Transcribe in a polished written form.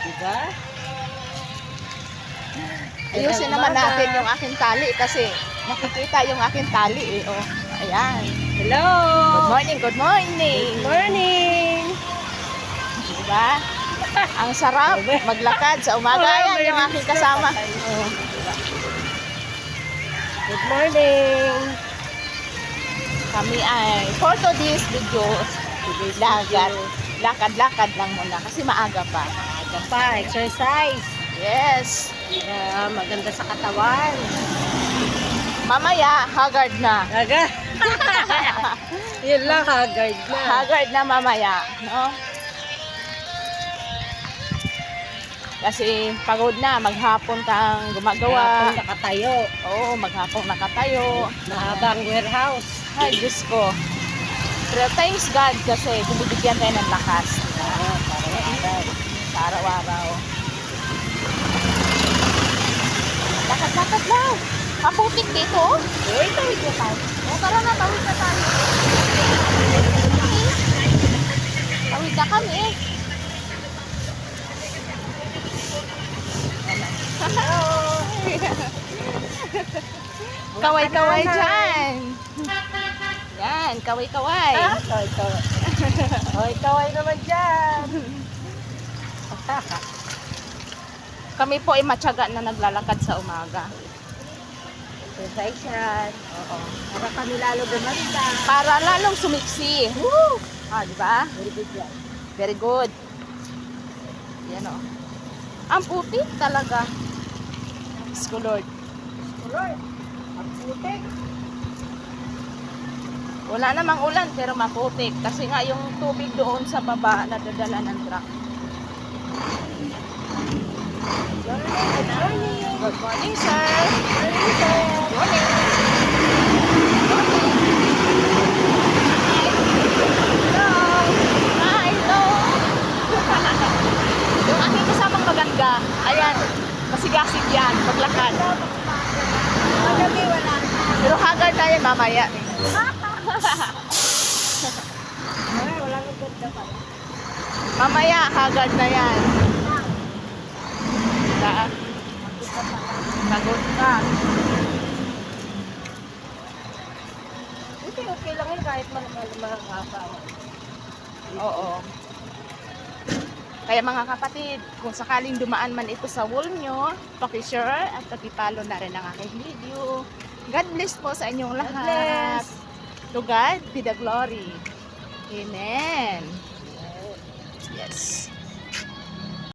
Diba? Ayusin naman natin yung aking tali kasi nakikita yung aking tali eh. Oh, ayan. Hello! Good morning, good morning. Good morning! Diba? Ang sarap maglakad sa umaga. Ayan yung aking kasama. Oh. Good morning! Kami ay for today's videos, lakad-lakad lang muna kasi maaga pa. Ito pa, exercise. Yes. Maganda sa katawan. Mamaya, haggard na. Aga? Yun lang, haggard na. Haggard na mamaya, no? Kasi pagod na, maghapon kang gumagawa. Hapon nakatayo. Oo, maghapon nakatayo. Mahabang warehouse. Ay, Diyos ko. Pero thanks God kasi binibigyan tayo ng lakas. Sa araw-araw. Lakad-lakad lang. Maputik dito. Uy, tawid ko tayo. O, tara na, tawid na tayo. Tawid na kami. Kaway-kaway dyan. Yan, kaway-kaway. Kaway-kaway. Kaway-kaway naman dyan. Kami po ay matyaga na naglalakad sa umaga. Exercise yan. Oo. Para kami lalo gumanda. Para lalong sumiksi. Woo! Ah, di ba? Very good yan. Very good. Yan o. Ang putik talaga. Diyos ko, Lord. Lord, ang putik. Wala namang ulan pero maputik. Kasi nga yung tubig doon sa baba nadadala ng truck. Good morning. Good morning, sir. Good morning. Good morning. Hello. Hi, hello. Yung aking kasamang maganda, ayan, masigasig yan, maglakad. Magabi wala. Pero haggard tayo mamaya. Wala nang ganda pa. Mamaya, haggard na yan. Pagod ka. Okay lang yun kahit mga kapa. Oo. Kaya mga kapatid, kung sakaling dumaan man ito sa wall nyo, paki-share at paki-follow na rin ang aking video. God bless po sa inyong lahat. To God be the glory. Amen. Yes.